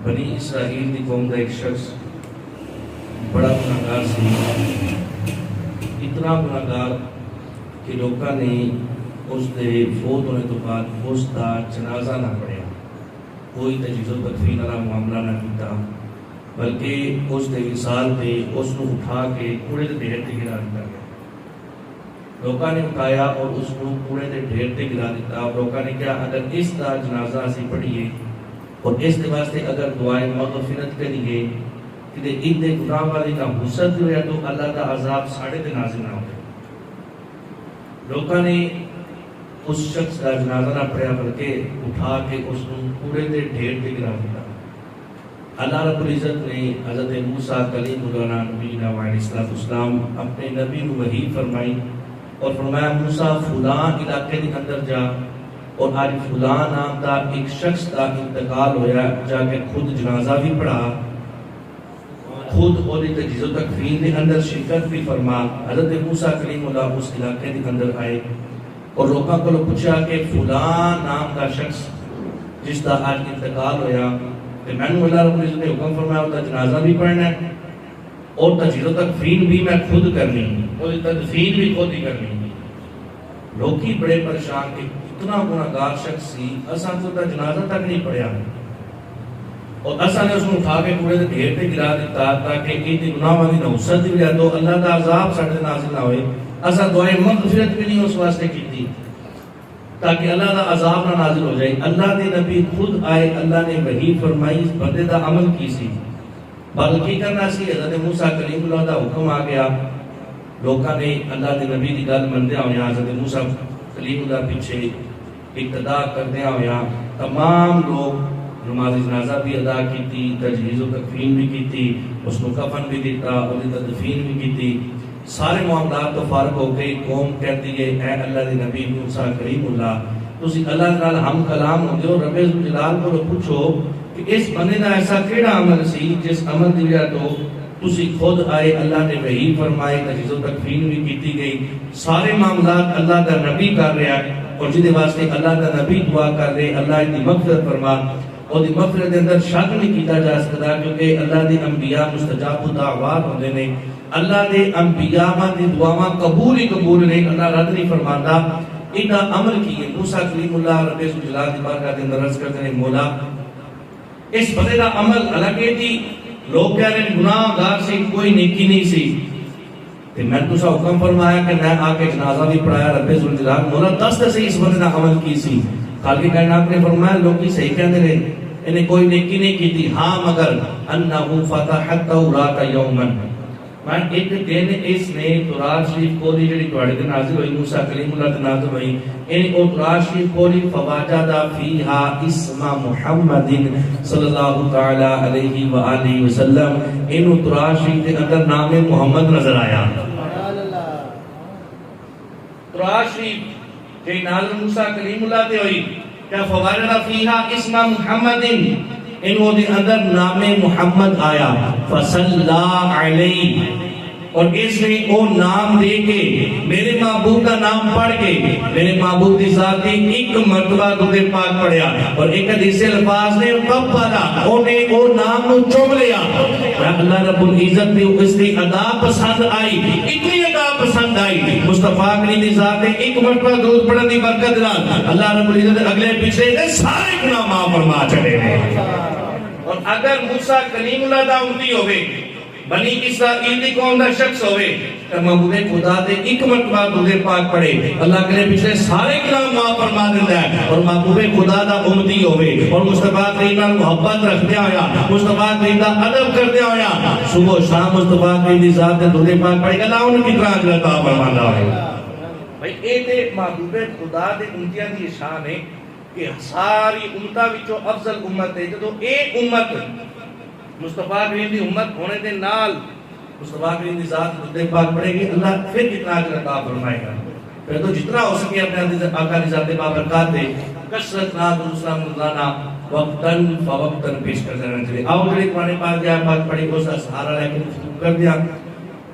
بنی اسرائیل کی قوم کا ایک شخص بڑا گناہگار سی، اتنا گناہگار کہ لوگوں نے اس کے فوت ہونے تو بعد اس کا جنازہ نہ پڑھیا، کوئی تجہیز و تکفین والا معاملہ نہ کیتا، بلکہ اس کے وصال پہ اس کو اٹھا کے کوڑے کے ڈھیر تے گرا دیا گیا۔ لوگوں نے اٹھایا اور اس کو کوڑے کے ڈھیر تے گرا دیتا، اور لوگوں نے کہا اگر اس کا جنازہ اسی پڑھیے اور اس کے واسطے اگر دعائیں مغفرت کریے کہ ان دے گناہ والی کا حسد ہویا تو اللہ کا عذاب ساڑھے تے نازل نہ ہوئے۔ لوگوں نے اس شخص کا جنازہ نہ پڑھیا بلکہ اٹھا کے اس کو کوڑے کے ڈھیر تے گرا دیتا۔ اللہ رب العزت نے حضرت موسیٰ کلیم اللہ نبینا علیہ السلام اپنے نبی کو وحی فرمائی اور فرمایا موسیٰ فلاں علاقے کے اندر جا اور آج فلاں نام دا ایک شخص کا انتقال ہویا، جا کے خود جنازہ بھی پڑھا، خود اور تجہیز و تکفین کے اندر شرکت بھی فرما۔ حضرت موسیٰ کلیم اللہ اس علاقے کے اندر آئے اور لوگوں کو پوچھا کہ فلاں نام کا شخص جس کا آج انتقال ہویا کہ میں نے اللہ رب العزت نے حکم فرمایا اس کا جنازہ بھی پڑھنا ہے اور تجہیز و تکفین بھی میں خود کرنی، اور تدفین بھی خود ہی کرنی۔ لوگ ہی بڑے پریشان کہ اتنا گناہگار شخص سی، اساں تو تا جنازہ تک نہیں پڑھیا اور اساں نے اس کو اٹھا کے کوڑے کے ڈھیر تے گرا دیتا تاکہ ان دی گناہ والی نحوست بھی تو اللہ کا عذاب ساڈے تے نازل نہ ہوئے۔ اساں دعائیں مغفرت بھی نہیں اس واسطے کیتی تاکہ اللہ کا عذاب نہ نازل ہو جائے۔ اللہ دے نبی خود آئے، اللہ نے وحی فرمائی، اس بندے دا عمل کی سی، بلکہ کرنا سی حضرت موسیٰ کلیم اللہ دا حکم آ گیا۔ لوگوں نے اللہ دے نبی دی گل مندیا ہویا حضرت موسیٰ کلیم اللہ پیچھے اقتدا کردیا ہویا تمام لوگ نماز جنازہ بھی ادا کیتی، تجہیز و تکفین بھی کیتی، اس کو کفن بھی دیتا اور تدفین بھی کیتی۔ سارے معاملات تو فارغ ہو گئی، قوم کہتی ہے اے اللہ دے نبی موسیٰ کلیم اللہ تسی اللہ نال ہم کلام ہو دیو، رب جلال کو پوچھو کہ اس بندے دا ایسا کیڑا عمل سی جس عمل دی وجہ تو تسی خود آئے، اللہ نے وحی فرمائے، تجہیز و تکفین بھی کیتی گئی، سارے معاملات اللہ کا نبی کر رہا ہے اور جدے واسطے اللہ کا نبی دعا کر رہے اللہ ان کی مغفرت فرما اور دی مغفرت کے اندر شک نہیں کیتا جا سکتا کیونکہ اللہ دے انبیاء مستجاب الدعوات ہوندے نے، اللہ دے انبیاء دی دعاواں قبول ہی قبول نے، اللہ رد نہیں فرماتا۔ انہا عمل کیے موسیٰ کلیم اللہ رب جلال دی بارگاہ کے اندر عرض کرتے ہیں مولا اس بندے دا عمل حالانکہ تھی لوگ کہہ رہے ہیں گناہ گار سے کوئی نیکی نہیں سی، کہ میں تو سا حکم فرمایا کہ میں آ کے جنازہ بھی پڑھایا رب جلال مولا دس سے اس بندے دا عمل کی سی۔ خالق کائنات نے فرمایا لوگ کی صحیح کہنے رہے انہیں کوئی نیکی نہیں کی تھی، ہاں مگر انہو فتحت رات یومن میں ایک دن اس نے تورات شریف کھولی جڑی تواڈے تے نازل ہوئی موسیٰ کلیم اللہ تے نازل ہوئی، ان او تورات شریف کھولی فواجد فیہا اسم محمد صلی اللہ تعالی علیہ وآلہ وسلم، ان تورات شریف کے اندر نام محمد نظر آیا۔ تورات شریف کہ نازل موسیٰ کلیم اللہ تے ہوئی کیا فواجد فیہا اسم محمد انہوں نے اندر نام محمد آیا، فصلا علیہ اور اس نے او نام دے کے میرے معبود کا نام پڑھ کے میرے معبود کی ذات نے ایک مرتبہ دودھ پاک پڑھیا اور ایک حدیث الفاظ نے کب پڑھا انہیں او نام کو چوم لیا۔ اللہ رب العزت نے اس کی ادا پسند آئی، اتنی ادا پسند آئی مصطفیٰ کی ذات نے ایک مرتبہ دودھ پڑھنے کی برکت نال اللہ رب العزت اگلے پچھلے سارے گناہ معاف فرما چھڑے ہیں۔ اور اگر موسیٰ کلیم اللہ دا امتی ہوئے بنی اسرائیل دی قوم دا شخص ہوئے تو محبوب خدا دے ایک مرتبہ دودھ پاک پڑھے اللہ کے پچھلے سارے گناہ معاف فرما دیتا ہے، اور محبوب خدا دا امتی ہوئے اور مصطفیٰ کریم نال محبت رکھتے ہویا مصطفیٰ کریم دا ادب کرتے ہویا صبح و شام مصطفیٰ کریم دی ذات دے دودھ پاک پڑھے گا اللہ ان کی طرح اجر عطا فرماندا ہوئے۔ بھائی اے تے محبوب خدا دے امتیاں دی شان ہے کہ ساری امتہ وچوں افضل امت ہے، جدو اے امت مصطفیٰ کریم دی امت ہونے دے نال مصطفیٰ کریم دی ذات دودھ پاک پڑھے گی اللہ پھر کتنا اجر عطا فرمائے گا۔ پھر تو جتنا ہو سکے اپنے آقا دی ذات بابرکات دے کثرت نال اسلام روزانہ وقتاً فوقتاً پیش کر دینا چاہیے۔ آؤ جڑے قرآن پاک جائے پاک پڑھی اس کا سہارا لے کے گفتگو کر دیا۔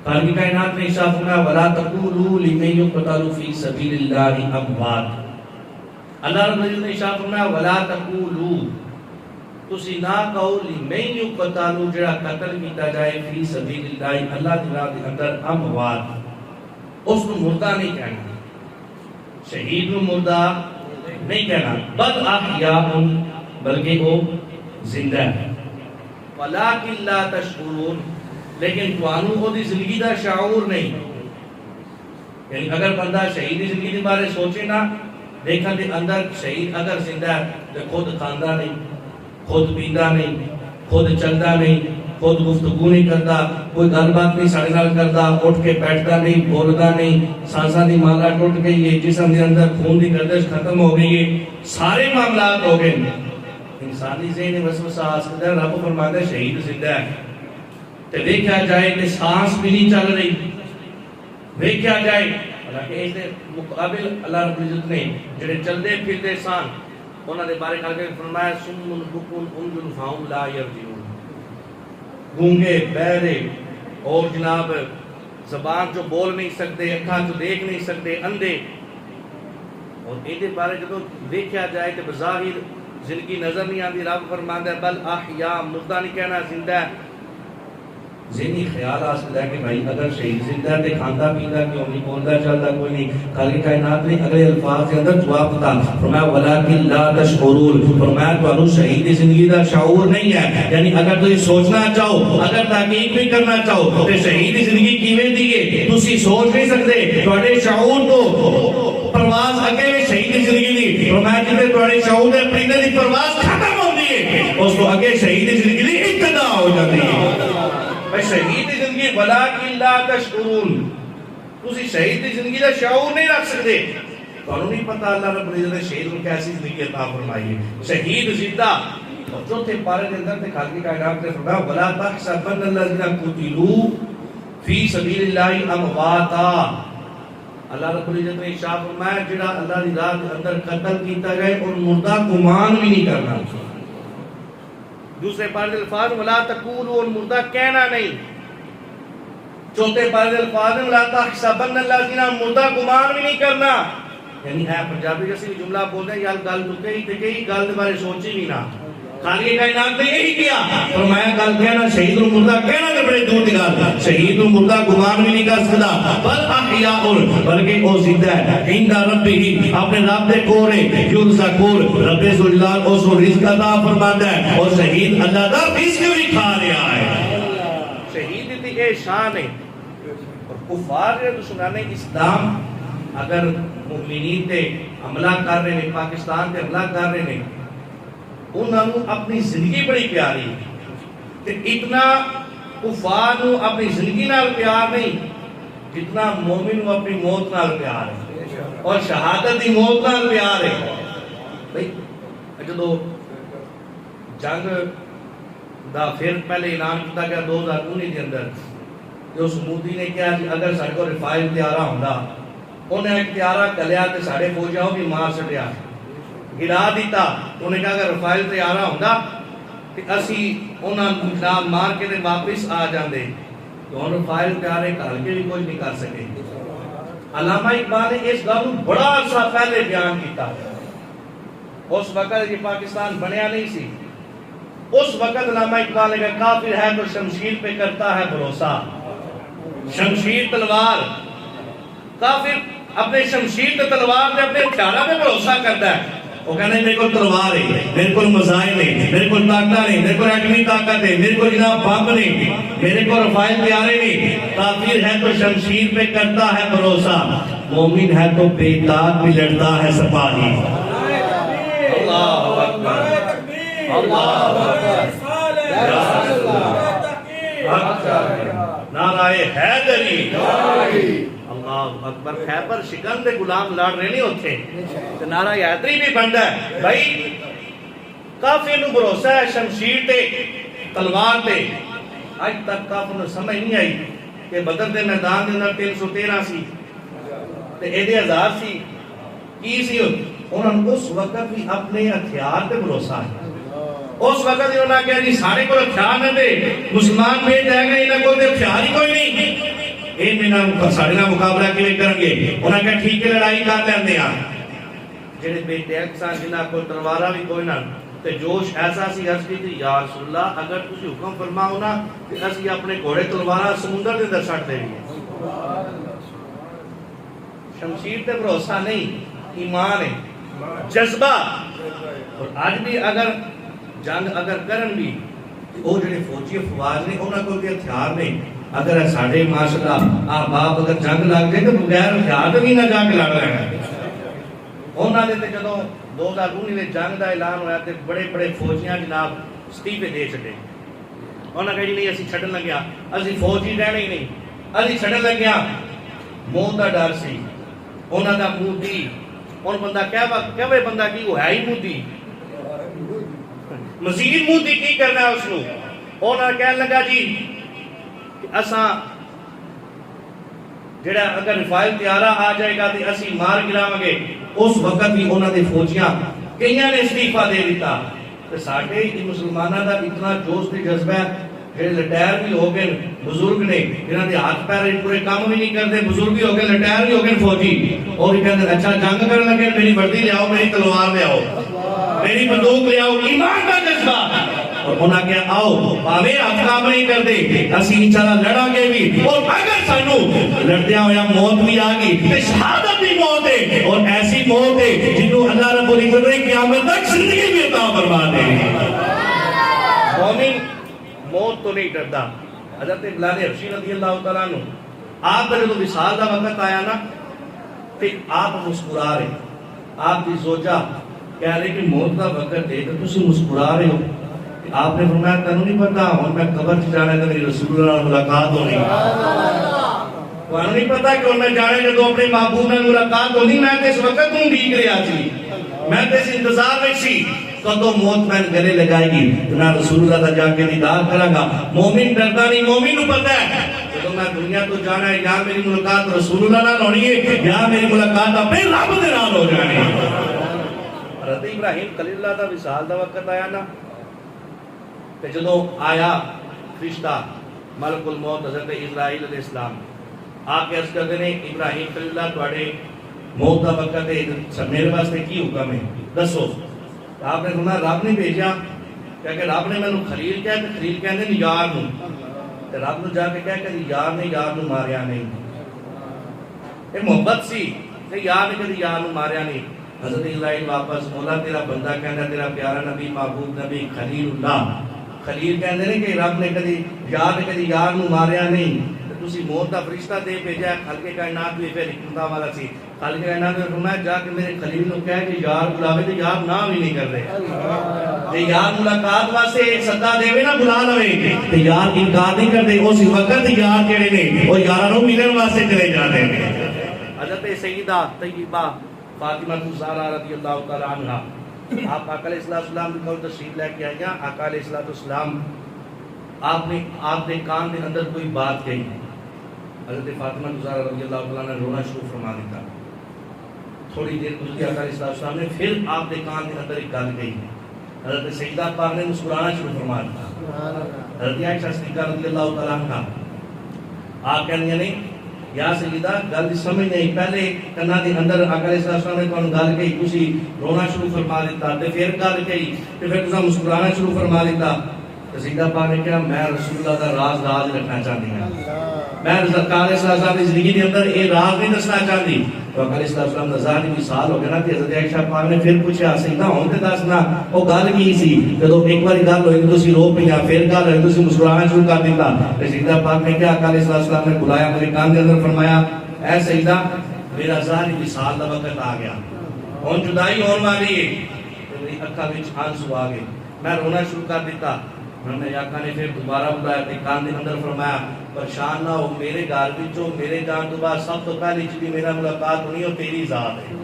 خالق کائنات نے ارشاد فرمایا ولا تقولوا لمن يقتل في سبيل الله اموات، اللہ رب العزت نے ارشاد فرمایا ولا تقولوا تسی نہ کہو لمن یقتل جڑا قتل کیتا جائے فی سبیل اللہ اللہ دی راہ دے اندر اموات، اس کو مردہ نہیں کہنا، شہید نو مردہ نہیں کہنا، بل احیاء بلکہ وہ زندہ ہے، ولکن لا تشعرون لیکن توانو وہ دی زندگی دا شعور نہیں. یعنی اگر بندہ شہید دی زندگی دے بارے سوچے نا، دیکھا دے اندر شہید اگر زندہ ہے تو خود کھاندا نہیں، خود پیندا نہیں، خود چلدا نہیں، خود گفتگو نہیں کرتا، کوئی گل بات نہیں سارے نال کرتا، اٹھ کے بیٹھتا نہیں، بولدا نہیں، سانساں دی مالا ٹوٹ گئی ہے، جسم دے اندر خون دی گردش ختم ہو گئی ہے، سارے معاملات ہو گئے. انسانی ذہن وسوسہ آ سکتا ہے، رب فرماتا ہے شہید زندہ ہے. تے دیکھا جائے کہ سانس بھی نہیں چل رہی، دیکھا جائے حالانکہ اس دے مقابل اللہ رب العزت نے جڑے چلدے پھردے سان انہاں دے بارے کر کے فرمایا سم بکم عمي فهم لا يرجعون، گونگے بہرے اور جناب زبان جو بول نہیں سکتے، اکھاں جو دیکھ نہیں سکتے، اندھے. اور اے دے بارے جدوں دیکھا جائے کہ بظاہر زندگی نظر نہیں آتی، رب فرماندا ہے بل احیاء، مردہ نہیں کہنا زندہ ہے. ذہنی خیال آ سکتا ہے کہ بھائی اگر شہید زندہ ہے تے کھاندا پیندا کیوں نہیں، بولدا چلدا کوئی نہیں. خالق کائنات نے اگلے الفاظ کے اندر جواب دیتا، فرمایا ولکن لا تشعرون، فرمایا تانوں شہید دی زندگی دا شعور نہیں ہے. یعنی اگر تسی سوچنا چاہو، اگر تحقیق بھی کرنا چاہو تے شہید دی زندگی کیویں دی ہے تسی سوچ نہیں سکتے. تواڈے شعور تو پرواز اگے میں شہید دی زندگی دی، فرمایا جتے تواڈے شعور دے پرندے دی پرواز ختم ہوندی ہے اس کو اگے شہید دی زندگی دی ابتدا ہو جاتی ہے. شہید دی زندگی ولکن لا تشعرون، تسی شہید دی زندگی دا شعور نہیں رکھ سکتے. تانوں نہیں پتہ اللہ رب العزت نے شہید کو کیسی زندگی عطا فرمائی ہے. شہید زندہ. اور چوتھے پارے کے اندر تے خالق کائنات نے فرمایا ولا تحسبن الذين قتلوا فی سبیل اللہ امواتا. اللہ رب العزت نے ارشاد فرمایا جڑا اللہ دی راہ دے اندر قتل کیتا گئے اور مردہ گمان بھی نہیں کرنا. دوسرے پارے الفاظ ولا تقولوا، اور مردہ کہنا نہیں. چوتھے پارے الفاظ ولا تحسبن الذين، مردہ گمان بھی نہیں کرنا. یعنی ہے پنجابی جیسے بھی جملہ بول رہے ہیں یار گل تو کہی تے کہی گل دے بارے سوچی بھی نہ. خالق کائنات نے یہی کیا، فرمایا گل کہنا شہید و مردہ کہنا تے بڑے دور دی گل. شہید و مردہ گمان بھی نہیں کر سکتا. بل احیاء، بلکہ وہ زندہ ہے عند ربہ، اپنے رب دے کول ہے. یرزقون، رب ذوالجلال اس کو رزق عطا فرماتا ہے. اور شہید اللہ دا رزق بھی کھا رہا ہے. شہید دی اے شان ہے. اور کفار جو دشمنان اسلام اگر مومنین تے حملہ کر رہے ہیں، پاکستان تے حملہ کر رہے ہیں، انہوں نے اپنی زندگی بڑی پیاری تے اتنا کفار نو اپنی زندگی نال پیار نہیں جتنا مومن نو اپنی موت نال پیار ہے اور شہادت دی موت نال پیار ہے. بھئی جدو جنگ دا پھر پہلے اعلان کیتا گیا 2019 کے اندر، جو سمودی نے کہا کہ اگر سارے کو رفائل تیارہ ہوندا، انہیں ایک تیارہ کلیا تے سارے فوجیاں بھی مار چھڈیا، گرا دیتا. انہیں کہا اگر رفائل تیارہ ہوندا تے اسی انہاں نام مار کے تے واپس آ جاندے. تو ان رفائل تیارے کر کے بھی کچھ نہیں کر سکے. علامہ اقبال نے اس گل کو بڑا عرصہ پہلے بیان کیتا. اس وقت یہ پاکستان بنیا نہیں سی. اس وقت علامہ اقبال نے کہا کافر ہے تو شمشیر پہ کرتا ہے بھروسہ. شمشیر تلوار، کافر اپنے شمشیر تے تلوار تے اپنے ہتھیاراں پہ بھروسہ کرتا ہے. وہ کہنا ہے میرے کو تلوار ہے، میرے کو میزائل ہے، میرے کو طاقت ہے، میرے کو ایٹمی طاقت ہے، میرے کو جناب بم نہیں، میرے کو رفائل تیارے نہیں. کافر ہے تو شمشیر پہ کرتا ہے بھروسہ، مومن ہے تو بے داد بھی لڑتا ہے سپاہی. اللہ اکبر، اللہ اکبر، نعرہ حیدری، اللہ اکبر. خیبر شکن دے غلام لڑ رہے نہیں ہوتے تو نعرہ حیدری بھی بنتا ہے. بھائی کافر نو بھروسہ ہے شمشیر تے تلوار تے. اج تک کافر نو سمجھ نہیں آئی کہ بدر دے میدان دے اندر 313 سی تے اے دے 1000 سی کی سی. انہوں نے اس وقت بھی اپنے ہتھیار تے بھروسہ ہے. اس وقت انہوں نے کہا جی سارے کو ہتھیار نہ دے، مسلمان بھیج جائے گا، انہوں کو ہتھیار ہی کوئی نہیں، اے میرا سارے نال مقابلہ کیویں کرن گے. انہوں نے کہا ٹھیک ہے لڑائی کر لیندے ہاں. جڑے بے ٹیک سن جنہاں کو تلواراں بھی کوئی نہ تے جوش ایسا سی عرض کی تھی یا رسول اللہ اگر تسی حکم فرماؤ نا کہ اسی اپنے گھوڑے تلواراں سمندر دے اندر سٹ دیں گے. شمشیر تے بھروسہ نہیں، ایمان ہے، جذبہ. اور آج بھی اگر جنگ اگر کرن بھی وہ جڑے فوجی افواج نے انہاں کول بھی ہتھیار نہیں. اگر ساڈے ماشاءاللہ احباب اگر جنگ لگ جائے تو بغیر ہتھیار تو نہیں نہ جا کے لڑ رہے ہیں. انہاں دے تے جدوں 2019 میں جنگ دا اعلان ہویا تے بڑے بڑے فوجیاں جناب استعفے دے چھڈے. انہاں کہا جی نہیں اسی چھڈن لگیا، اسی فوجی رہنا ہی نہیں، اسی چھڈن لگیا. موت دا ڈر سی انہاں دا مودی. ہن بندہ کہے بندہ کی وہ ہے ہی مودی، مزید مودی کی کرنا ہے اس نو. انہاں کہن لگا جی کہ اساں جڑا اگر رفائل طیارہ آ جائے گا تو اسی مار گراواں گے. اس وقت بھی انہاں دے فوجیاں کئیاں نے استعفا دے دیتا. تے ساڈے مسلماناں دا اتنا جوش تے جذبہ ہے جڑے لٹائر بھی ہو گئے بزرگ نے جنہاں دے ہاتھ پیر پورے کام بھی نہیں کرتے، بزرگ بھی ہو گئے لٹائر بھی ہو گئے فوجی. اور یہ کہتے ہیں اچھا جنگ کرنے لگے میری وردی لے آؤ، میری تلوار لے آؤ، میری بندوق لے آؤ. ایمان کا جذبہ. اور انہاں کہا آؤ پاوے آپ کام نہیں کرتے اسی انشاءاللہ لڑا گے بھی، اور اگر سانو لڑدیاں ہویا موت بھی آ گئی تے شہادت بھی موت ہے، اور ایسی موت ہے جنوں اللہ رب العزت نے قیامت تک زندگی بھی عطا فرما دے. مومن موت تو نہیں ڈرتا. حضرت بلال حبشی رضی اللہ تعالیٰ عنہ آپ کا جب وصال کا وقت آیا نا تے آپ مسکرا رہے، آپ کی زوجہ کہہ رہے کہ موت کا وقت ہے تو تسی مسکرا رہے ہو. آپ نے فرمایا تینوں نہیں پتا ہوں میں قبر چ جانا تو میری رسول اللہ ملاقات ہونی. تمہیں نہیں پتا کہ میں جانے جدو اپنے محبوب میں ملاقات ہونی میں اس وقت ہوں ڈیگ رہا سی، میں اس انتظار میں سی کدو موت میں گلے لگائے گی تو میں رسول اللہ کا جا کے دیدار کراں گا. مومن ڈرتا نہیں، مومن کو پتا ہے جدو میں دنیا تو جانا ہے یا میری ملاقات رسول اللہ نال ہونی ہے یا میری ملاقات اپنے رب دے نال ہو جانی ہے. حضرت ابراہیم خلیل اللہ دا وصال دا وقت آیا نا تے جدو آیا فرشتہ ملک الموت حضرت اسرائیل علیہ السلام آ کے عرض کرتے ہیں ابراہیم خلیل اللہ تواڈے موت دا وقت ہے میرے واسطے کی حکم ہے دسو. آپ نے فرمایا رب نے بھیجا کہ رب نے مینوں خلیل کہا تے خلیل کہندے نے یار نوں تے رب نوں جا کے کہا کہ یار نے یار نوں ماریا نہیں. اے محبت سی تے یار نے کدی یار نوں ماریا نہیں. حضرت اسرائیل واپس مولا تیرا بندہ کہندا تیرا پیارا نبی محبوب نبی خلیل اللہ خلیل کہندے نے کہ رب نے کدی یار نوں ماریا نہیں تے تسی موت دا فرشتہ دے بھیجا. خالق کائنات بھی پھر حکمت والا سی. خالق کائنات نے فرمایا جا کے میرے خلیل نوں کہہ کہ یار بلاوے تے یار نہ بھی نہیں کر رہے تے یار ملاقات واسطے ایک صدا دے نا بلا لوے تے یار انکار نہیں کرتے. اس وقت یار جڑے نے وہ یاراں نوں ملن واسطے چلے جاتے ہیں. حضرت سیدہ طیبہ فاطمہ الزہرا رضی اللہ تعالی عنہا آپ آقا علیہ السلام کی قول تشریف لے کے آئی ہیں. آقا علیہ السلام آپ نے کان کے اندر کوئی بات کہی. حضرت فاطمہ الزہرا رضی اللہ تعالیٰ نے رونا شروع فرما دیتا. تھوڑی دیر گزری آقا علیہ السلام نے پھر آپ نے کان کے اندر ایک گل کہی. حضرت سیدہ پاک نے مسکرانا شروع فرما دیتا. حضرت عائشہ صدیقہ رضی اللہ تعالیٰ عنہ آپ کہنے نہیں یا سیدہ گل سمجھ نہیں پہلے کنا دے اندر آقا علیہ السلام نے تانوں گل کہی تسی رونا شروع فرما دیتا تے پھر گل کہی تے پھر تساں مسکرانا شروع فرما دیتا. سیدہ پاک نے کہا میں رسول اللہ دا راز رکھنا چاہتی ہوں. میں آقا علیہ السلام کی زندگی کے اندر یہ راز نہیں دسنا چاہتی. تو آقا علیہ السلام دا ظاہری وصال ہو گیا نا کہ حضرت عائشہ پاک نے پھر پوچھا سیدہ ہن تے دسنا او گل کی سی. جدوں ایک بار گل ہوئی تو تسی رو پیا پھر گل ہوئی تسی مسکرانا شروع کر دیتا. تے سیدہ پاک نے کہا آقا علیہ السلام نے بلایا میرے کان کے اندر فرمایا اے سیدہ میرا ظاہری وصال دا وقت آ گیا ہن جدائی ہون والی ہے. میری اکھاں وچ آنسو آ گئے میں رونا شروع کر دیتا. میں آقا نے پھر دوبارہ بلایا تے کان دے اندر فرمایا پریشان نہ ہو میرے گھر وچوں میرے جان تو بعد سب تو پہلی جدی میرا ملاقات ہونی ہے تیری ذات ہے.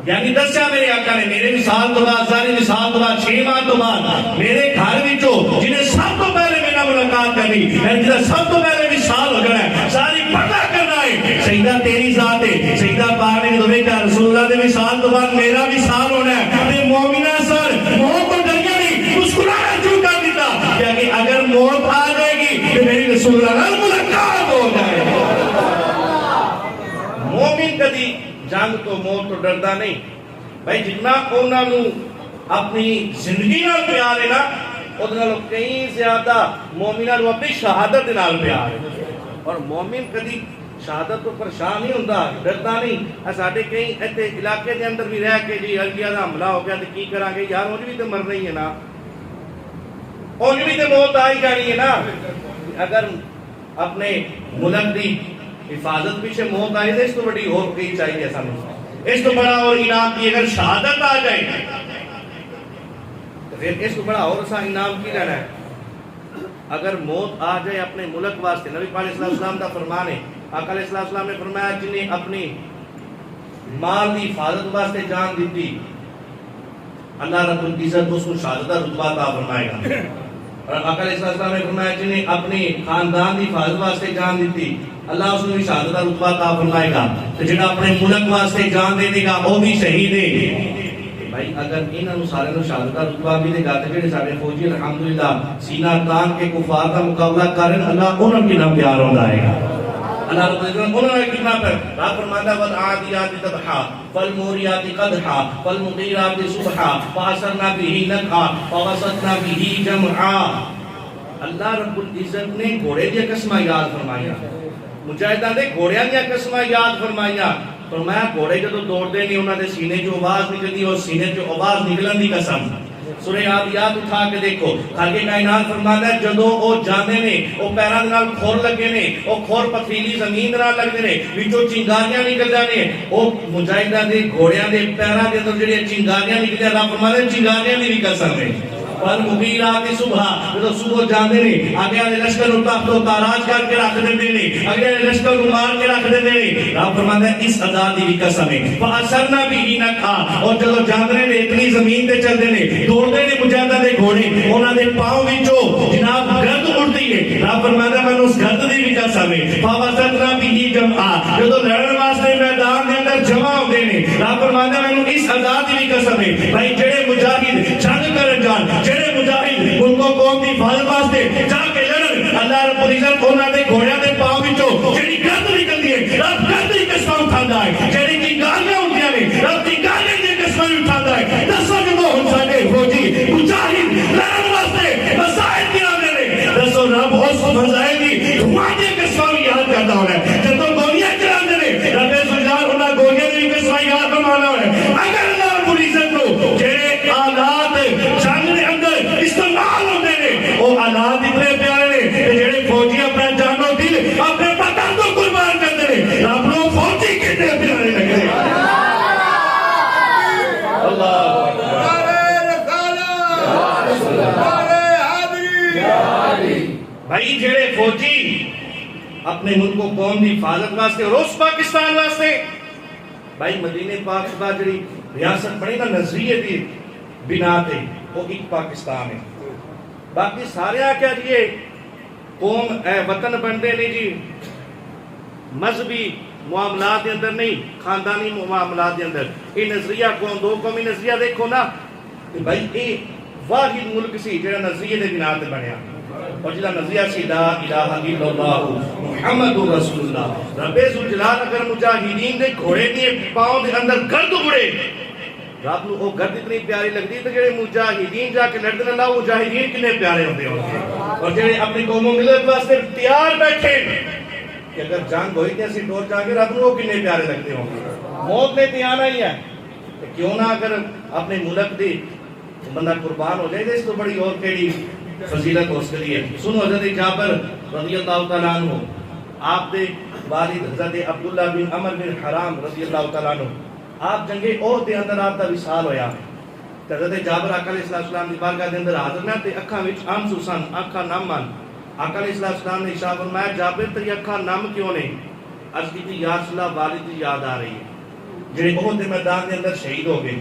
یعنی دسیا میرے آقا نے میرے وصال تو بعد ظاہری وصال تو بعد 6 ماہ تو بعد میرے گھر وچوں جنہیں سب تو پہلے میرا ملاقات کرنی ہے جنہیں سب تو پہلے وصال ہو جانا ہے ساری پتہ کرنا ہے سیدہ تیری ذات ہے. سیدہ پاک نے جدوں ویکھیا رسول اللہ دے وصال تو بعد میرا وصال ہونا ہے تے مومنہ سر موت تو ڈریا نہیں مسکرانا شروع کر دیتا کہ اگر موت آ جائے گی تو میری رسول اللہ نال ملاقات ہو جائے گی. مومن کدی جنگ تو موت تو ڈردا نہیں بھائی. جتنا انہاں نوں اپنی زندگی نال پیار ہے نا اودے نالوں کئی زیادہ مومناں نوں اپنی شہادت دے نال پیار ہے. اور مومن کدی شہادت تو پریشان نہیں ہوندا, ڈردا نہیں. ساڈے کئی ایتھے علاقے دے اندر بھی رہ کے جی الگیا دا حملہ ہو گیا تے کی کران گے یار, اونج بھی تے مرنا ہی ہے نا, اونج بھی تے موت آ ہی جانی ہے نا. اگر اپنے ملک دی حفاظت پیچھے موت آئی تو اس تو بڑی اور کی چاہیے سانوں, اس تو بڑا اور انعام کی اگر شہادت آ جائے پھر اس کو بڑا اور سا انعام کی لینا ہے. اگر موت آ جائے اپنے ملک واسطے, نبی پاک صلی اللہ علیہ وسلم کا فرمان ہے, آقا علیہ السلام نے فرمایا جن نے اپنی مال کی حفاظت واسطے جان دیتی اللہ رب العزت اس کو شہادت کا رتبہ عطا فرمائے گا. اور آقا علیہ السلام نے فرمایا جن نے اپنے خاندان کی حفاظت واسطے جان دیتی اللہ اس کو بھی شہادت کا رتبہ عطا فرمائے گا. تو جڑا اپنے ملک واسطے جان دے گا وہ بھی شہید ہے. بھائی اگر انہوں سارے نوں شہادت کا رتبہ ملے گا تو جڑے سارے فوجی الحمدللہ سینہ تان کے کفار کا مقابلہ کرن اللہ انہوں کی نام پیار ہوندا ہے گا. اللہ رب العزت انہوں نے کتنا پر رب فرماتا ہے والعادیات ضبحا فالموریات قدحا فالمغیرات صبحا فاثرنا به نقعا فوسطنا به جمعا. اللہ رب العزت نے گھوڑے دی قسمیں یاد فرمایا, مجاہداں دے گھوڑیاں دی قسمیں یاد فرمایا. فرمایا گھوڑے جدوں دوڑدے نے انہاں دے سینے جو آواز نکلدی اور سینے جو آواز نکلن دی قسم. سورہ عادیات اٹھا کے دیکھو, خالق کائنات فرماتا ہے جدوں او جاندے نے او پیراں دے نال کھور لگے نے, او کھور پتھریلی زمین دے نال لگدے نے, وچوں چنگاریاں نکلدیاں نے. او مجاہداں دے گھوڑیاں دے پیراں دے اندر جڑیاں چنگاریاں نکلدیاں اللہ فرماتا ہے چنگاریاں دی بھی قسم ہے. والمغیرات صبح جدوں صبح جاندے نے اگے والے لشکر نوں تحت و تاراج کر کے رکھ دیندے نے, اگے والے لشکر نوں مار کے رکھ دیندے نے. رب فرماتا ہے اس ادا دی بھی قسم ہے. فاثرنا به نقعا, اور جدوں جاندے نے اتنی زمین تے چلدے نے دوڑدے نے مجاہداں دے گھوڑے انہاں دے پاؤں وچوں جناب گرد اڑدی ہے. رب فرماتا ہے میں اس گرد دی بھی قسم ہے. فاثرنا به جمعا, جدوں لڑن واسطے میدان دے اندر جمع ہوندے نے رب فرماتا ہے میں اس ادا دی بھی قسم ہے. بھائی جڑے مجاہد جنگ کرن جان, جڑے مجاہد ملک و قوم دی حفاظت واسطے جا کے لڑن, اللہ رب العزت انہاں دے گھوڑیاں دے پاؤں وچوں جڑی گرد نکلدی ہے رب گرد دی قسم اٹھاندا ہے. جڑی چنگاریاں ہوندیاں نے رب چنگاریاں دی قسم اٹھاندا ہے. دسو جدوں ہن ساڈے فوجی مجاہد لڑن واسطے مسائل دی آندے نے, دسو رب اس فضائل دی دعا دی قسم یاد کردا ہونا ہے. جدوں گولیاں چلاندے نے رب سجاد انہاں گولیاں دی قسم یاد فرمانا ہونا ہے. اگر اللہ رب العزت کو جڑے آلات جنگ دے اندر استعمال ہوندے نے وہ آلات اتنے پیارے نے کہ جڑے فوجی اپنا جان و دل اپنے وطن کو قربان کرتے ہیں رب نو فوجی کتنے پیارے لگتے ہیں. اللہ بھائی جڑے فوجی اپنے ملک و قوم دی حفاظت واسطے اور اس پاکستان واسطے, بھائی مدینے پاک شدہ جڑی ریاست بنی نا نظریے دی بنا تے وہ ایک پاکستان ہے. باقی سارے آکیا جی قوم وطن بنتے نہیں جی مذہبی معاملات کے اندر نہیں, خاندانی معاملات کے اندر. یہ نظریہ قوم دو قومی نظریہ دیکھو نا کہ بھائی یہ واحد ملک سی جڑا نظریے دے بنا تے بنیا, اور جڑا نظریہ سی لا الہ الا اللہ محمد رسول اللہ. رب ذوالجلال اگر مجاہدین دے گھوڑے دی پاؤں دے اندر گرد اڑے رب نو وہ گرد اتنی پیاری لگتی تو جڑے مجاہدین جا کے لڑتے اللہ مجاہدین کتنے پیارے ہوتے ہیں. اور جڑے اپنی قوم و ملت واسطے تیار بیٹھے کہ اگر جنگ ہوئی تو اسی ٹور جا کے رب نو وہ کتنے پیارے لگتے ہوں گے. موت نے تے آنا ہی ہے, کیوں نہ اگر اپنے ملک دی بندہ قربان ہو جائے تو اس تو بڑی اور کیڑی فضیلت ہو سکتی ہے. سنو حضرت جابر رضی اللہ تعالیٰ عنہ, آپ دے والد حضرت عبداللہ بن عمر بن حرام رضی اللہ تعالیٰ عنہ, آپ جنگے احد دے اندر آپ دا وصال ہویا. حضرت جابر آقا علیہ السلام دی بارگاہ دے اندر حاضر نہ تے اکھاں وچ آنسو سن, اکھاں نم ان. آقا علیہ السلام نے ارشاد فرمایا جابر تیری اکھاں نم کیوں نے؟ عرض کی یا رسول اللہ والد دی یاد آ رہی ہے جڑے احد دے میدان دے اندر شہید ہو گئے.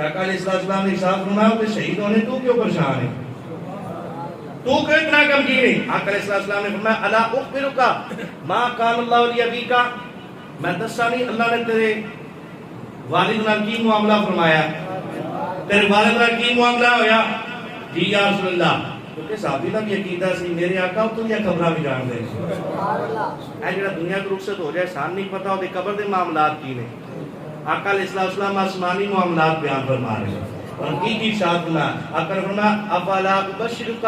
آقا علیہ السلام نے ارشاد فرمایا کہ شہید ہونے تو کیوں پریشان ہے, تو کیوں اتنا غمگین ہے؟ آقا علیہ السلام نے فرمایا الا اخبرک ما کان اللہ لیبیک, میں دسا نہیں اللہ نے تیرے والد نال کی معاملہ فرمایا, تیرے والد نال کی معاملہ ہویا؟ جی یا رسول اللہ. کیونکہ صحابی کا بھی عقیدہ سی میرے آقا تو یہ قبراں بھی جان دے اے جڑا دنیا تو رخصت ہو جائے سان نہیں پتا وہ قبر دے معاملات کی نے. آقا علیہ السلام آسمانی معاملات بیان فرما رہے ہیں. اور کی ارشاد فرمایا آقا نے فرمایا افلا ابشرک،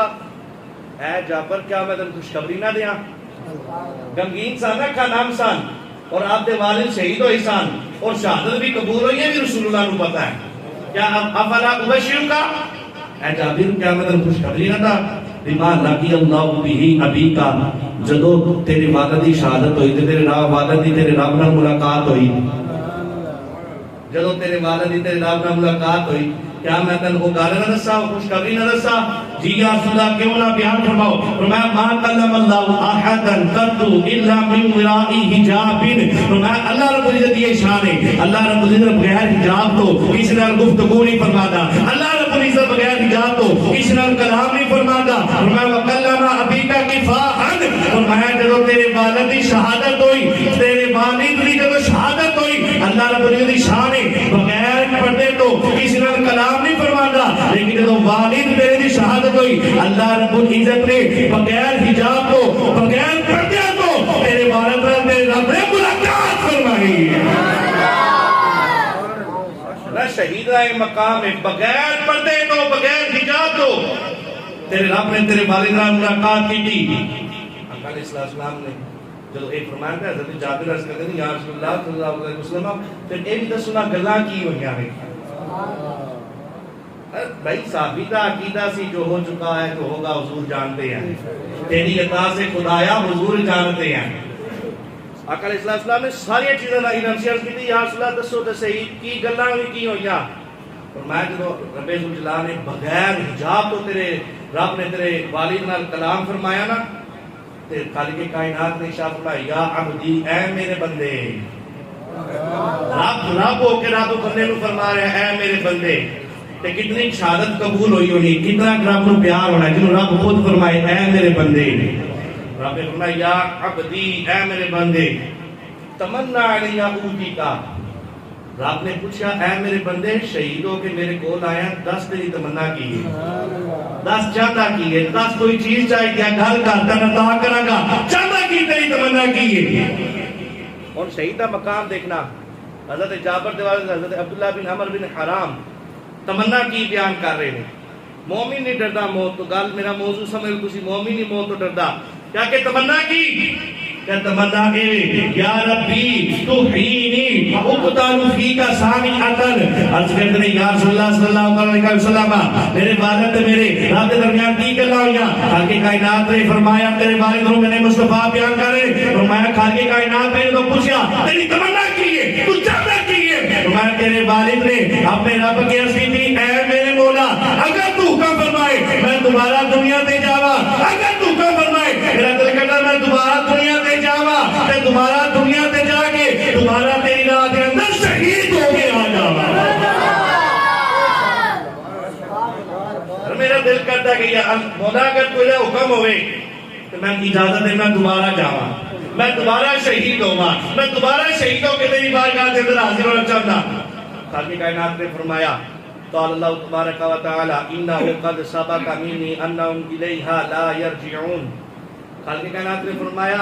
اے جابر کیا میں تمہیں خوشخبری نہ دیاں؟ غمگین سان کا نام سان اور آپ دے والد شہید ہوئی سان اور شہادت بھی قبول ہوئی ہے بھی رسول اللہ کو پتا ہے کیا افلا ابشرک، اے جابر کیا میں تمہیں خوشخبری نہ دا بما لقی اللہ بہ ابیکا، جدو تیرے والد دی شہادت ہوئی تے تیرے والد دی تیرے رب نال ملاقات ہوئی، جدو تیرے والد دی تیرے رب نال ملاقات ہوئی کیا میں تن کو گل نہ دسا خوشخبری نہ دسا؟ جی یا رسول اللہ کیوں نہ بیان فرماؤ؟ فرمایا ما کلم اللہ احدا قط الا من وراء حجاب، فرمایا اللہ رب العزت یہ شان ہے، اللہ رب العزت بغیر حجاب تو کسی نال گفتگو نہیں فرماتا، اللہ رب العزت بغیر حجاب تو کسی نال کلام نہیں فرماتا۔ فرمایا وکلم ابیک کفاحا، فرمایا جب تیرے والد کی شہادت ہوئی، تیرے والد کی جب شہادت ہوئی، اللہ رب العزت کی شان ہے بغیر پردے تو کسی نال کلام نہیں فرماتا، لیکن جب والد تیرے کی شہادت ہوئی اللہ رب العزت نے بغیر حجاب کو بغیر پردے کو تیرے والد تیرے رب نے ملاقات فرمائی۔ شہید ہے مقام ہے بغیر پردے تو بغیر حجاب تو تیرے رب نے تیرے والد نے ملاقات کی تھی۔ آقا علیہ السلام نے جب ایک فرمایا کہ حضرت جابر عرض کرتے ہیں یا رسول اللہ صلی اللہ علیہ وسلم پھر ایک دس سنا گلاں کی ہوئیاں نے بھائی ثابت عقیدہ سی جو ہو چکا ہے تو ہوگا حضور جانتے ہیں، تیری عطا سے خدایا حضور جانتے ہیں۔ آقا علیہ السلام نے ساری چیزیں لائی نمسیار کی تھی یا رسول اللہ دسو تے صحیح کی گلاں بھی کی ہوئیاں؟ فرمایا جب رب ذوالجلال نے بغیر حجاب تو تیرے رب نے تیرے والد نال کلام فرمایا نا تے خالق کائنات نے ارشاد فرمایا یا عبدی اے میرے بندے، رب ہو کے رب بندے کو فرما رہے ہیں اے میرے بندے، تے کتنی شہادت قبول ہوئی ہونی، کتنا رب کو پیار ہونا جنہوں رب خود فرمائے اے میرے بندے، رب نے فرمایا یا عبدی اے میرے بندے تمنا علی اوتی کا، رب نے پوچھا اے میرے بندے شہید ہو کے میرے کول آیا 10 تیری تمنا کی ہے، 10 چاہتا کی ہے، 10 کوئی چیز چاہیے کیا گھر کرتا نہ تا کرا گا چاہتا کی تیری تمنا کی ہے۔ اور شہید کا مقام دیکھنا حضرت جابر دیوال حضرت عبداللہ بن عمر بن حرام تمنا کی بیان کر رہے ہیں، مومن نہیں ڈردا موت تو گل میرا موضوع سمجھ لو تسی مومن نہیں موت تو ڈردا کیا کہ تمنا کی کہ تمنا اے یا ربی تو حینی اقتل فیک سامعتن، عرض کرتے ہیں یا رسول اللہ صلی اللہ علیہ وسلم میرے والد میرے رب کے درمیان کی گلاں ہویاں؟ خالق کائنات نے فرمایا تیرے والد کو میں نے مصطفیٰ بیان کرے، فرمایا خالق کائنات نے تو پوچھا تیری تمنا کی ہے تو چاہتا کی ہے؟ فرمایا تیرے والد نے اپنے رب کی عرض کی تھی اے میرے مولا اگر تو حکم فرمائے میں دوبارہ دنیا تے جاواں، اگر تو حکم فرمائے میرا دل کرتا میں دوبارہ دنیا تے جاواں تے دوبارہ دنیا تے جا کے دوبارہ تیری راہ کے اندر شہید ہو کے آ جاواں۔ میرا دل کرتا کہ یا مولا اگر کوئی حکم ہوئے تو میں اجازت ہے میں دوبارہ جاواں، میں دوبارہ شہید ہوگا، میں دوبارہ شہید ہو کے تیری بارگاہ کے اندر حاضر ہونا چاہتا۔ خالق کائنات نے فرمایا قال اللہ تبارک و تعالی انہ قد سبق منی انہم الیہا لا یرجعون، خالق کائنات نے فرمایا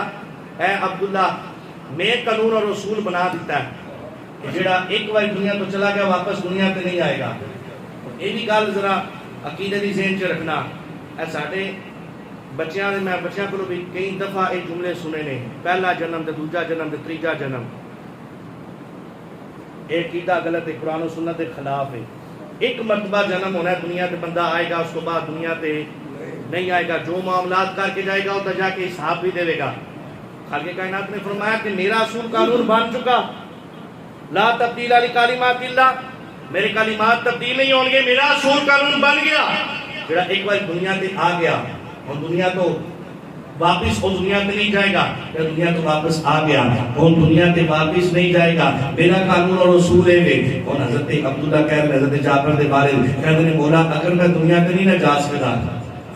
اے عبداللہ میں قانون اور رسول بنا دیتا ہے کہ جڑا ایک بار دنیا تو چلا گیا واپس دنیا پہ نہیں آئے گا۔ یہ بھی گل ذرا عقیدے دی ذہن چ رکھنا، اے ساڈے بچیاں نے میں بچیاں کو بھی کئی دفعہ یہ جملے سنے نے پہلا جنم تے دوجا جنم تے تیجا جنم، ایک عقیدہ غلط ہے، قرآن و سنت کے خلاف ہے۔ ایک مرتبہ جنم ہونا ہے دنیا تے بندہ آئے گا اس کو بعد دنیا تے نہیں آئے گا، جو معاملات کر کے جائے گا ادھر جا کے حساب بھی دے گا۔ خالق کائنات نے فرمایا کہ میرا اصول قانون بن چکا، لا تبدیل لکلمات اللہ، میرے کلمات تبدیل نہیں ہوں گے، میرا اصول قانون بن گیا۔ جڑا ایک بار دنیا تے آ گیا اور دنیا تو واپس وہ دنیا تے نہیں جائے گا، دنیا تو واپس آ گیا اور دنیا تے واپس نہیں جائے گا، میرا قانون اور اصول ہے۔ اور حضرت عبداللہ کہہ رہے حضرت جعفر دے بارے کہتے ہیں مولا اگر میں دنیا تے نہیں نہ جا سکتا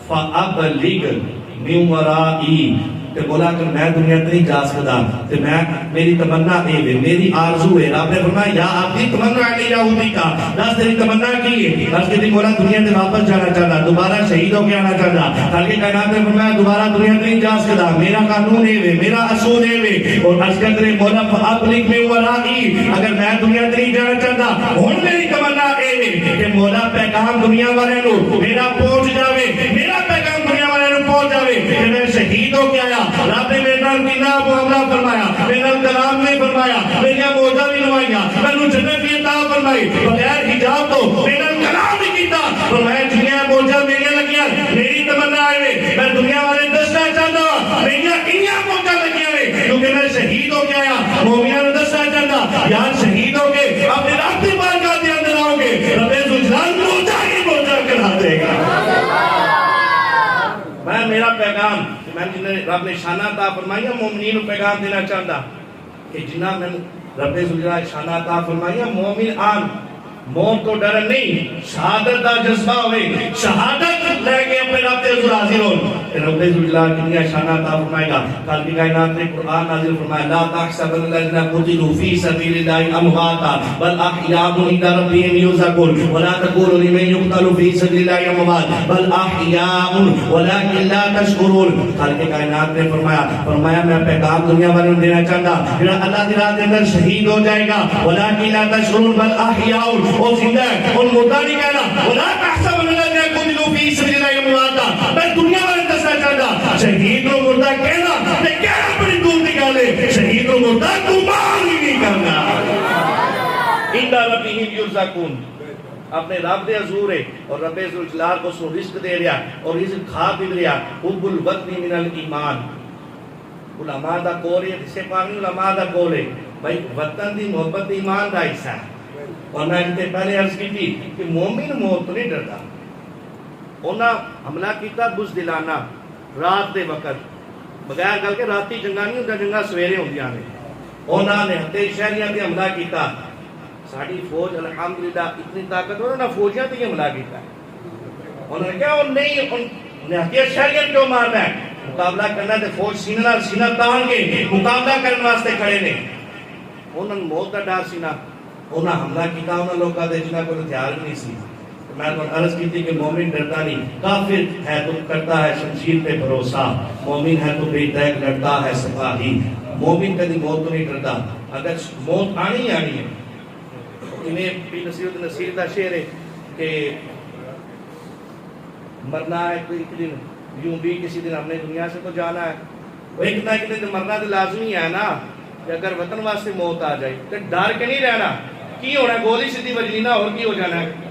فَأَبْلِغْ مِنْ وَرَائِي تے مولا کہ میں دنیا تے نہیں جا سکدا تے میں میری تمنا اے وے میری آرزو ہے رب نے فرمایا یا آپ کی تمنا ہے یہودی کا دس تیری تمنا کی ہے دس کہ مولا دنیا تے واپس جانا چاہتا دوبارہ شہید ہو کے آنا چاہتا بلکہ کائنات نے فرمایا دوبارہ دنیا تے نہیں جا سکدا میرا قانون اے وے میرا اصول اے وے اور اس قدر مولا اب لکھ میں ورائی اگر میں دنیا تے نہیں جانا چاہتا ہن میری تمنا اے وے کہ مولا پیغام دنیا والے نو میرا پہنچ جاوے میرا پیغام دنیا والے نو پہنچ جاوے کہ میں شہید ہو کے آیا رب نے میرے نال کتنا معاملہ فرمایا میرے نال کلام نے فرمایا میری موجہ بھی نوائیاں میں جنت بھی عطا فرمائی بغیر حجاب تو میرے نال کلام بھی کیتا فرمایا جنیا موجہ میری لگیاں میری تمنا آئے میں دنیا والے دسنا چاہتا میری انیاں موجہ لگیاں کیونکہ میں شہید ہو کے آیا مومنوں نے دسنا چاہتا یہاں شہید ہو کے اپنے رب کی بارگاہ کے اندر آؤ گے رب ذوالجلال موجہ ہی موجہ کرا دے گا میں میرا پیغام میں جنہیں رب نے شانہ عطا فرمایا مومنین کو پیغام دینا چاہتا کہ جنہ میں رب ذوالجلال شانہ عطا فرمایا مومن آن موت کو ڈر نہیں شہادت دا جذبہ ہوئے شہادت لے کے اپنے رب کے حضور حاضر ہو رب ذوالجلال کی دنیا شانہ عطا فرمائے گا کل کی کائنات نے قرآن نازل فرمایا لا تحسبن الذین قتلوا فی سبیل اللہ امواتا بل احیاء عند ربهم یرزقون ولا تقولوا لمن يقتل فی سبیل اللہ اموات بل احیاء ولکن لا تشعرون کل کی کائنات نے فرمایا میں پیغام دنیا والوں کو دینا چاہتا پھر اللہ کی راہ کے اندر شہید ہو جائے گا ولکن لا تشعرون بل احیاء وہ زندہ ہے ان مردہ نہیں کہنا ولا تحسبن الذین قتلوا فی سبیل اللہ امواتا میں دنیا والے دسنا چاہتا شہید و مردہ کہنا میں کہنا بڑی دور نکالے شہید و مردہ گمان ہی نہیں کرنا عند ربهم یرزقون اپنے رب دے حضور ہے اور رب ذوالجلال کو سو رزق دے رہا اور رزق کھا بھی رہا حب الوطن من الایمان علماء دا قول ہے جسے پاکی علماء دا قول ہے بھائی وطن دی محبت ایمان دا حصہ ہے اور میں انتے پہلے عرض کی تھی کہ مومن موت تو نہیں ڈرتا انہاں حملہ کیتا بزدلانہ رات دے وقت بغیر گل کے راتی جنگا نہیں ہوتا جنگا سویرے ہوندیاں نے انہاں نے ہتے شہریاں تے حملہ کیتا ساڑی فوج الحمدللہ اتنی طاقت ہو نہ فوجیاں تے حملہ کیتا انہوں نے کہا وہ نہیں انہیں ہتے شہریاں کیوں مارنا ہے مقابلہ کرنا تے فوج سینہ تان کے مقابلہ کرنے واسطے کھڑے نے انہوں نے موت دا ڈر سینہ انہاں حملہ کیتا انہاں لوگاں دے جنہاں کو ہتھیار نہیں سی میں تو عرض کی تھی کہ مومن ڈرتا نہیں کافر ہے تو کرتا ہے شمشیر پہ بھروسہ مومن ہے تو بے دگ لڑتا ہے سپاہی مومن کبھی موت تو نہیں ڈرتا اگر موت آنی ہی آنی ہے انہیں پی نصیر کا شعر ہے کہ مرنا ہے کوئی ایک دن یوں بھی کسی دن ہم نے دنیا سے تو جانا ہے وہ ایک نہ ایک دن مرنا تو لازمی ہے نا کہ اگر وطن واسطے موت آ جائے تو ڈر کے نہیں رہنا کی ہونا گولی سیدھی بجنی نہ اور کی ہو جانا ہے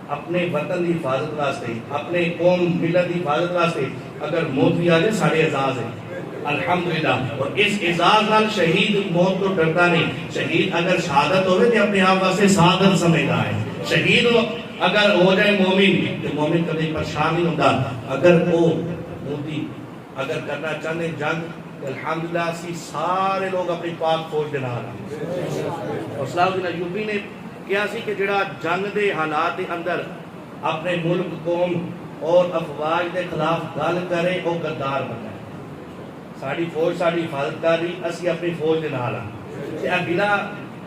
اپنے وطن کی حفاظت واسطے اپنے قوم ملت کی حفاظت واسطے اگر موت بھی آ جائے سارے اعزاز ہے الحمدللہ اور اس اعزاز نال شہید موت تو ڈرتا نہیں شہید اگر شہادت ہوئے تو اپنے آپ واسطے سعادت سمجھتا ہے شہید اگر ہو جائے مومن تو مومن کبھی پریشان نہیں ہوتا اگر وہ موتی اگر کرنا چاہتے جنگ الحمدللہ اسی سارے لوگ اپنی پاک فوج دے نال اور صلاح الدین ایوبی نے کیا سی کہ جڑا جنگ دے حالات دے اندر اپنے ملک قوم اور افواج دے خلاف گل کرے وہ غدار بنتا ہے ساری فوج ساری حفاظت کر رہی اسی اپنی فوج دے نال ہاں بلا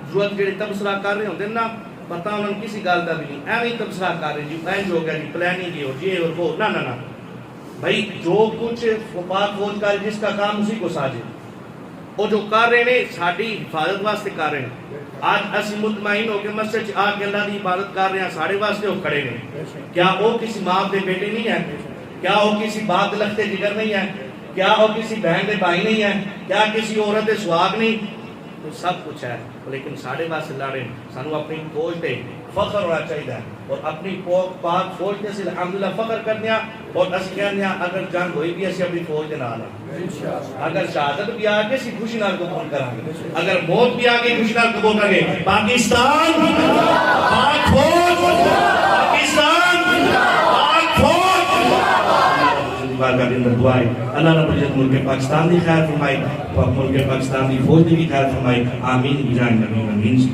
ضرورت جڑے تبصرہ کر رہے ہوندے نا پتہ انہوں نے کسی گل دا بھی نہیں ایویں تبصرہ کر رہے جی پلان ہو گیا جی پلاننگ ہو جی اور وہ نہ بھائی جو کچھ پاک فوج کا جس کا کام اسی کو ساجے وہ جو کر رہے ہیں ساری حفاظت واسطے کر رہے ہیں آج اسی مطمئن ہو کے مسجد آ کے اللہ کی عبادت کر رہے ہیں سارے واسطے وہ کھڑے ہیں کیا وہ کسی ماں دے بیٹے نہیں ہیں کیا وہ کسی باپ دے لختے جگر نہیں ہیں کیا وہ کسی بہن دے بھائی نہیں ہیں کیا کسی عورت دے سواگ نہیں تو سب کچھ ہے لیکن سارے واسطے لڑے سانو اپنی فوج تے فخر ہونا چاہیے اور اپنی پاک فوج تے الحمدللہ فخر کرنے اور اس کہنے اگر جنگ ہوئی بھی اسی اپنی فوج دے نال اگر شہادت بھی آ کے اسی خوشی نال قبول کریں گے اگر موت بھی آ کے خوشی نال قبول کریں گے پاکستان پاک فوج پاکستان پاک فوج بارگاہ کے اندر دعائیں اللہ رب العزت ملک پاکستان دی خیر فرمائے ملک پاکستان دی فوج دی بھی خیر فرمائے آمین بجائے نبی امین